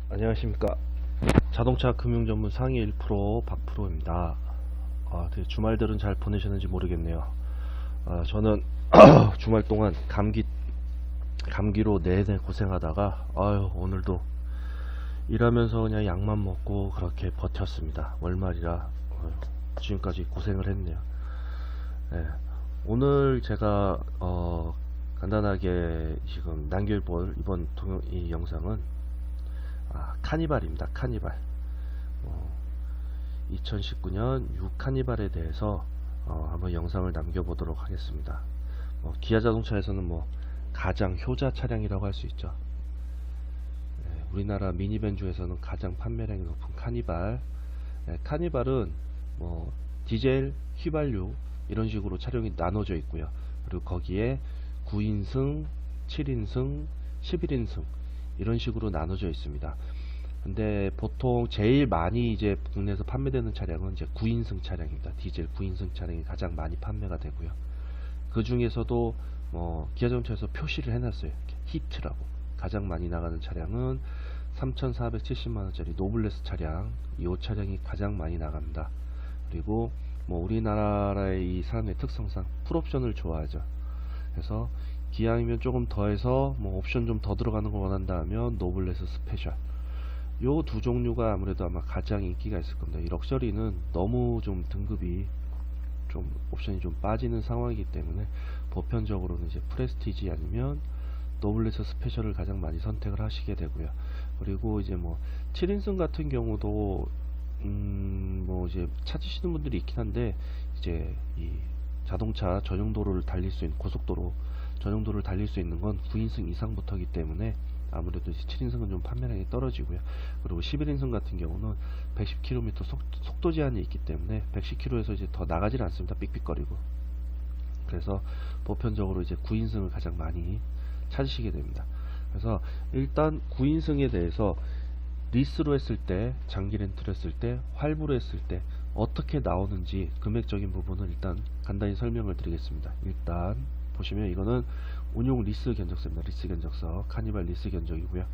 안녕하십니까. 자동차 금융 전문 상위 1% 박프로입니다. 되게 주말들은 잘 보내셨는지 모르겠네요. 저는 주말 동안 감기로 내내 고생하다가, 오늘도 일하면서 그냥 약만 먹고 그렇게 버텼습니다. 월말이라, 지금까지 고생을 했네요. 네, 오늘 제가, 간단하게 지금 남겨볼 이번 이 영상은 카니발입니다. 카니발. 2019년 6카니발에 대해서 한번 영상을 남겨보도록 하겠습니다. 기아 자동차에서는 가장 효자 차량이라고 할 수 있죠. 네, 우리나라 미니밴 중에서는 가장 판매량이 높은 카니발. 네, 카니발은 디젤, 휘발유 이런 식으로 차량이 나눠져 있고요. 그리고 거기에 9인승, 7인승, 11인승 이런 식으로 나눠져 있습니다. 근데 보통 제일 많이 이제 국내에서 판매되는 차량은 이제 9인승 차량입니다. 디젤 9인승 차량이 가장 많이 판매가 되고요. 그 중에서도 기아 자동차에서 표시를 해놨어요. 히트라고. 가장 많이 나가는 차량은 3,470만원짜리 노블레스 차량, 이 차량이 가장 많이 나갑니다. 그리고 우리나라의 이 사람의 특성상 풀옵션을 좋아하죠. 그래서 기아이면 조금 더해서 옵션 좀 더 들어가는 걸 원한다 하면 노블레스 스페셜, 요 두 종류가 아무래도 아마 가장 인기가 있을 겁니다. 이 럭셔리는 너무 좀 등급이 좀 옵션이 좀 빠지는 상황이기 때문에 보편적으로는 이제 프레스티지 아니면 노블레스 스페셜을 가장 많이 선택을 하시게 되고요. 그리고 이제 7인승 같은 경우도 이제 찾으시는 분들이 있긴 한데, 이제 이 자동차 전용도로를 달릴 수 있는 고속도로 전용도를 달릴 수 있는 건 9인승 이상부터이기 때문에 아무래도 7인승은 좀 판매량이 떨어지고요. 그리고 11인승 같은 경우는 110km 속도 제한이 있기 때문에 110km에서 이제 더 나가질 않습니다. 삑삑거리고. 그래서 보편적으로 이제 9인승을 가장 많이 찾으시게 됩니다. 그래서 일단 9인승에 대해서 리스로 했을 때, 장기 렌트를 했을 때, 할부로 했을 때 어떻게 나오는지 금액적인 부분은 일단 간단히 설명을 드리겠습니다. 일단 보시면 이거는 운용 리스 견적서입니다. 리스 견적서, 카니발 리스 견적이고요.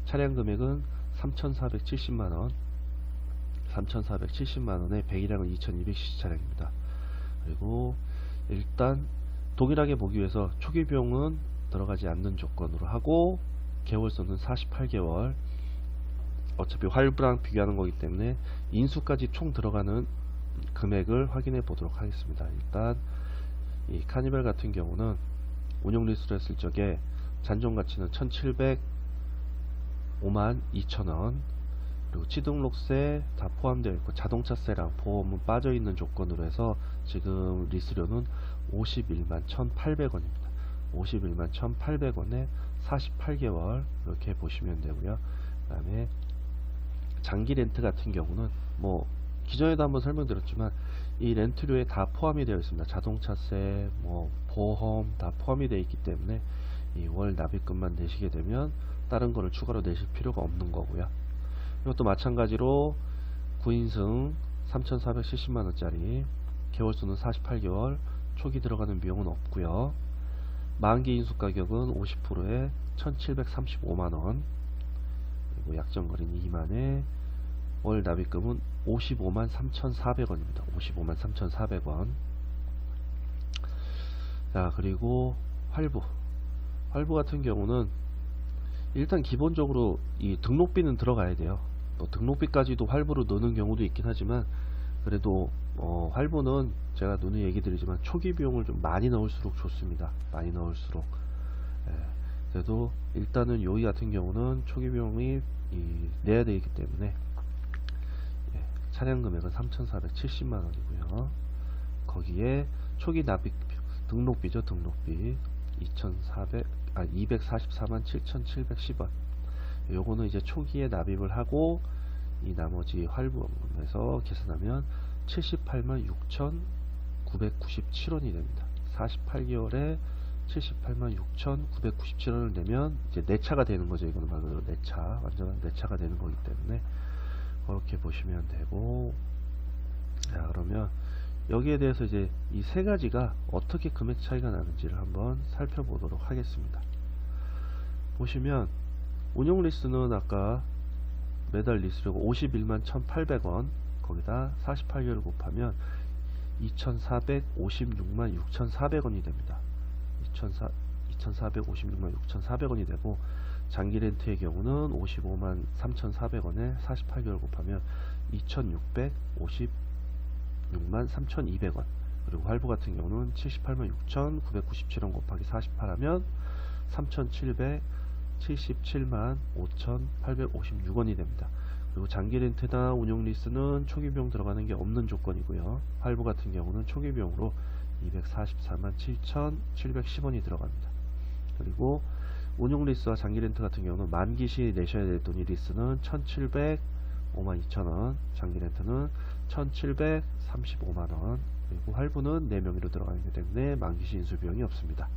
차량 금액은 3,470만원, 3,470만원에 배기량은 2,200cc 차량입니다. 그리고 일단 동일하게 보기 위해서 초기 비용은 들어가지 않는 조건으로 하고, 개월수는 48개월. 어차피 할부랑 비교하는 거기 때문에 인수까지 총 들어가는 금액을 확인해 보도록 하겠습니다. 일단 이 카니발 같은 경우는 운용 리스로 했을 적에 잔존 가치는 1,705만 2천원, 그리고 취등록세 다 포함되어 있고 자동차세랑 보험은 빠져 있는 조건으로 해서 지금 리스료는 51만 1,800원입니다. 51만 1,800원에 48개월 이렇게 보시면 되고요. 그 다음에 장기 렌트 같은 경우는 기존에도 한번 설명드렸지만 이 렌트료에 다 포함이 되어 있습니다. 자동차세, 보험 다 포함이 되어 있기 때문에 이 월 납입금만 내시게 되면 다른 거를 추가로 내실 필요가 없는 거고요. 이것도 마찬가지로 9인승 3,470만원짜리, 개월수는 48개월, 초기 들어가는 비용은 없고요. 만기 인수 가격은 50%에 1,735만원, 그리고 약정거리는 2만에 월 납입금은 55만 3,400원입니다. 55만 3,400원. 자, 그리고 할부 같은 경우는 일단 기본적으로 이 등록비는 들어가야 돼요. 등록비까지도 할부로 넣는 경우도 있긴 하지만, 그래도 할부는 제가 누누이 얘기 드리지만 초기 비용을 좀 많이 넣을수록 좋습니다. 많이 넣을수록. 그래도 일단은 여기 같은 경우는 초기 비용이 내야 되기 때문에 차량 금액은 3,470만원이고요. 거기에 초기 납입 등록비죠. 등록비 244만 7,710원. 요거는 이제 초기에 납입을 하고 이 나머지 할부에서 계산하면 78만 6,997원이 됩니다. 48개월에 78만 6,997원을 내면 이제 내차가 되는 거죠. 이거는 말 그대로 내차, 완전한 내차가 되는 거기 때문에 그렇게 보시면 되고, 자, 그러면 여기에 대해서 이제 이 세 가지가 어떻게 금액 차이가 나는지를 한번 살펴보도록 하겠습니다. 보시면 운용 리스는 아까 매달 리스료가 51만 1,800원, 거기다 48개월 곱하면 2,456만 6,400원이 됩니다. 2,456만 6,400원이 되고, 장기 렌트의 경우는 55만 3,400원에 48개월 곱하면 2,656만 3,200원, 그리고 할부 같은 경우는 78만 6,997원 곱하기 48하면 3,777만 5,856원이 됩니다. 그리고 장기 렌트나 운용 리스는 초기 비용 들어가는 게 없는 조건이고요. 할부 같은 경우는 초기 비용으로 244만 7,710원이 들어갑니다. 그리고 운용 리스와 장기 렌트 같은 경우는 만기 시 내셔야 될 돈이, 리스는 1,705만 2천원, 장기 렌트는 1,735만원, 그리고 할부는 내 명의로 들어가기 때문에 만기 시 인수 비용이 없습니다.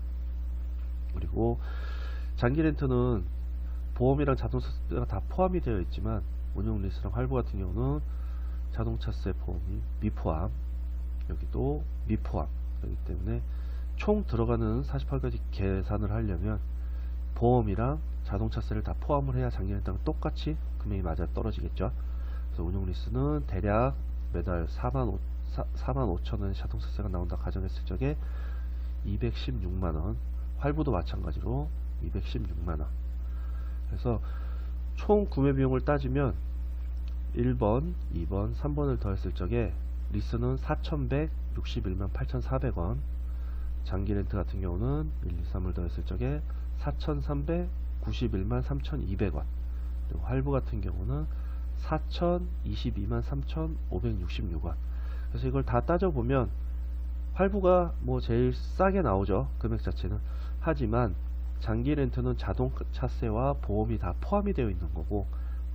그리고 장기 렌트는 보험이랑 자동차세가 다 포함이 되어 있지만, 운용 리스랑 할부 같은 경우는 자동차세 보험이 미포함, 여기도 미포함, 그렇기 때문에 총 들어가는 48가지 계산을 하려면 보험이랑 자동차세를 다 포함을 해야 장기 렌트랑 똑같이 금액이 맞아 떨어지겠죠. 그래서 운용 리스는 대략 매달 4만 5천원의 자동차세가 나온다 가정했을 적에 216만원, 할부도 마찬가지로 216만원. 그래서 총 구매 비용을 따지면 1번, 2번, 3번을 더했을 적에 리스는 4,161만 8,400원, 장기 렌트 같은 경우는 1, 2, 3을 더했을 적에 4,391만 3,200원, 그리고 할부 같은 경우는 4,022만 3,566원. 그래서 이걸 다 따져보면 할부가 뭐 제일 싸게 나오죠, 금액 자체는. 하지만 장기 렌트는 자동차세와 보험이 다 포함이 되어 있는 거고,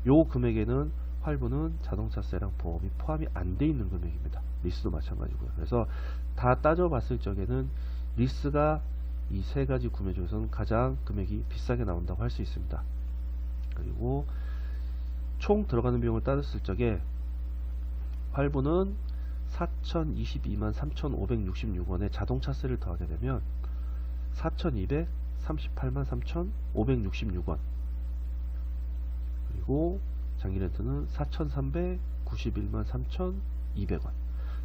요 금액에는 할부는 자동차세랑 보험이 포함이 안 돼 있는 금액입니다. 리스도 마찬가지고요. 그래서 다 따져봤을 적에는 리스가 이 세 가지 구매 중에서는 가장 금액이 비싸게 나온다고 할 수 있습니다. 그리고 총 들어가는 비용을 따졌을 적에 할부는 4,022만 3,566원에 자동차세를 더하게 되면 4,238만 3,566원, 그리고 장기 렌트는 4,391만 3,200원.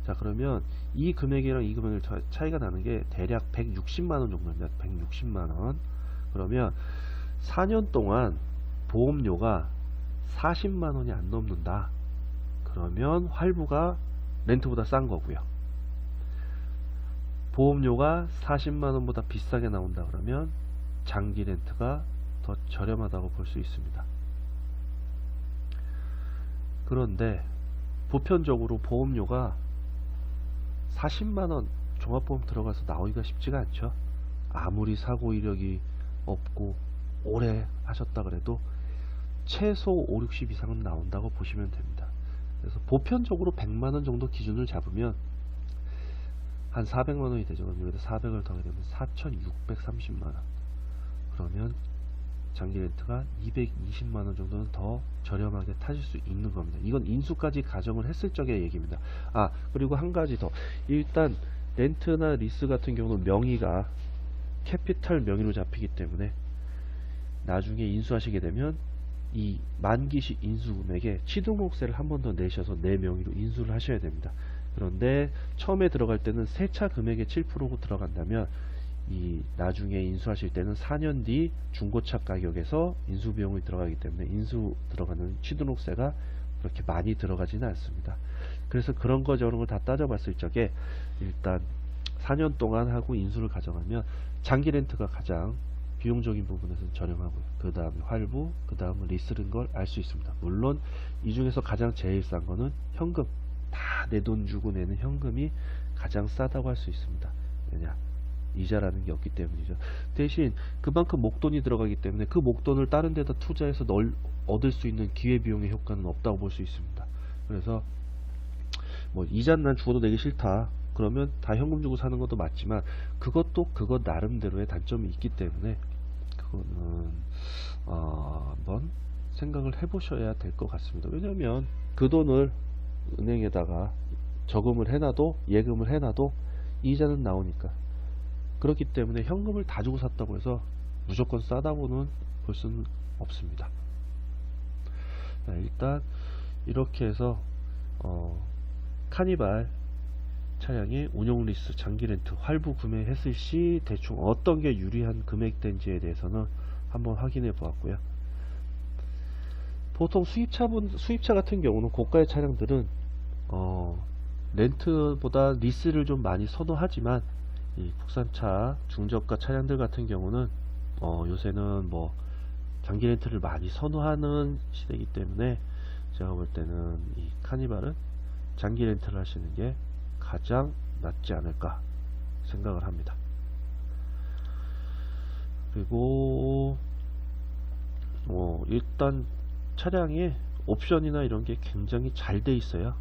자, 그러면 이 금액이랑 이 금액의 차이가 나는 게 대략 160만원 정도입니다. 160만원. 그러면 4년 동안 보험료가 40만원이 안 넘는다. 그러면 할부가 렌트보다 싼 거고요. 보험료가 40만원보다 비싸게 나온다 그러면 장기 렌트가 더 저렴하다고 볼 수 있습니다. 그런데 보편적으로 보험료가 40만원 종합보험 들어가서 나오기가 쉽지가 않죠. 아무리 사고 이력이 없고 오래 하셨다 그래도 최소 5, 60 이상은 나온다고 보시면 됩니다. 그래서 보편적으로 100만원 정도 기준을 잡으면 한 400만원이 되죠. 그럼 여기다 400을 더하게 되면 4,630만원. 그러면 장기 렌트가 220만원 정도는 더 저렴하게 타실 수 있는 겁니다. 이건 인수까지 가정을 했을 적의 얘기입니다. 아, 그리고 한 가지 더. 일단 렌트나 리스 같은 경우는 명의가 캐피탈 명의로 잡히기 때문에 나중에 인수하시게 되면 이 만기시 인수금액에 취등록세를 한 번 더 내셔서 내 명의로 인수를 하셔야 됩니다. 그런데 처음에 들어갈 때는 세차 금액의 7%로 들어간다면 이 나중에 인수하실 때는 4년 뒤 중고차 가격에서 인수비용이 들어가기 때문에 인수 들어가는 취등록세가 그렇게 많이 들어가지는 않습니다. 그래서 그런 거 저런 걸 다 따져봤을 적에 일단 4년 동안 하고 인수를 가정하면 장기 렌트가 가장 비용적인 부분에서는 저렴하고요. 그 다음에 할부, 그 다음은 리스는 걸 알 수 있습니다. 물론 이 중에서 가장 제일 싼 거는 현금, 다 내 돈 주고 내는 현금이 가장 싸다고 할 수 있습니다. 왜냐? 이자라는 게 없기 때문이죠. 대신 그만큼 목돈이 들어가기 때문에 그 목돈을 다른 데다 투자해서 얻을 수 있는 기회비용의 효과는 없다고 볼 수 있습니다. 그래서 뭐 이자는 난 죽어도 내기 싫다 그러면 다 현금 주고 사는 것도 맞지만 그것도 그것 나름대로의 단점이 있기 때문에 그거는 한번 생각을 해보셔야 될 것 같습니다. 왜냐면 그 돈을 은행에다가 저금을 해놔도 예금을 해놔도 이자는 나오니까. 그렇기 때문에 현금을 다 주고 샀다고 해서 무조건 싸다고는 볼 수는 없습니다. 자, 일단 이렇게 해서 카니발 차량의 운용 리스, 장기 렌트, 활부 구매했을 시 대충 어떤 게 유리한 금액대인지에 대해서는 한번 확인해 보았고요. 보통 수입차 같은 경우는 고가의 차량들은 렌트보다 리스를 좀 많이 선호하지만 이 국산차 중저가 차량들 같은 경우는 요새는 뭐 장기 렌트를 많이 선호하는 시대이기 때문에 제가 볼 때는 이 카니발은 장기 렌트를 하시는 게 가장 낫지 않을까 생각을 합니다. 그리고 일단 차량에 옵션이나 이런 게 굉장히 잘 돼 있어요.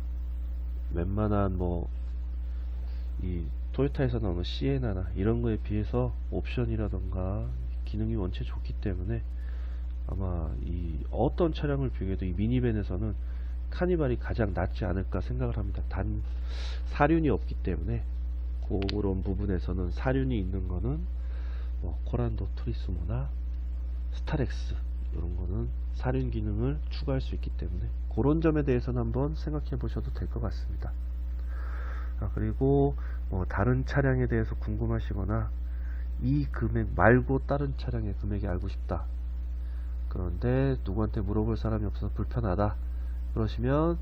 웬만한 이 토요타에서 나오는 시에나나 이런 거에 비해서 옵션이라던가 기능이 원체 좋기 때문에 아마 이 어떤 차량을 비교해도 이 미니밴에서는 카니발이 가장 낫지 않을까 생각을 합니다. 단 사륜이 없기 때문에 그런 부분에서는 사륜이 있는 거는 코란도 투리스모나 스타렉스 이런 거는 사륜 기능을 추가할 수 있기 때문에 그런 점에 대해서는 한번 생각해 보셔도 될 것 같습니다. 그리고 다른 차량에 대해서 궁금하시거나 이 금액 말고 다른 차량의 금액이 알고 싶다, 그런데 누구한테 물어볼 사람이 없어서 불편하다 그러시면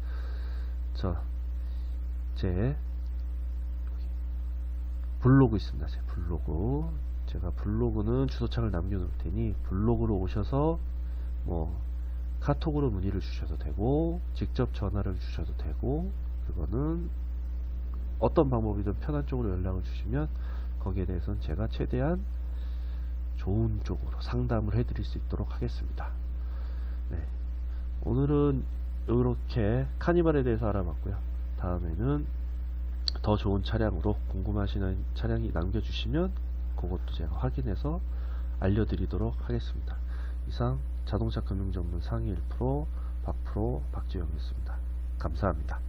제 블로그 있습니다. 제 블로그, 제가 블로그는 주소창을 남겨놓을 테니 블로그로 오셔서 카톡으로 문의를 주셔도 되고 직접 전화를 주셔도 되고, 그거는 어떤 방법이든 편한 쪽으로 연락을 주시면 거기에 대해서는 제가 최대한 좋은 쪽으로 상담을 해드릴 수 있도록 하겠습니다. 네, 오늘은 이렇게 카니발에 대해서 알아봤고요. 다음에는 더 좋은 차량으로 궁금하시는 차량이 남겨주시면 그것도 제가 확인해서 알려드리도록 하겠습니다. 이상 자동차 금융 전문 상위 1% 박프로 박지영이었습니다. 감사합니다.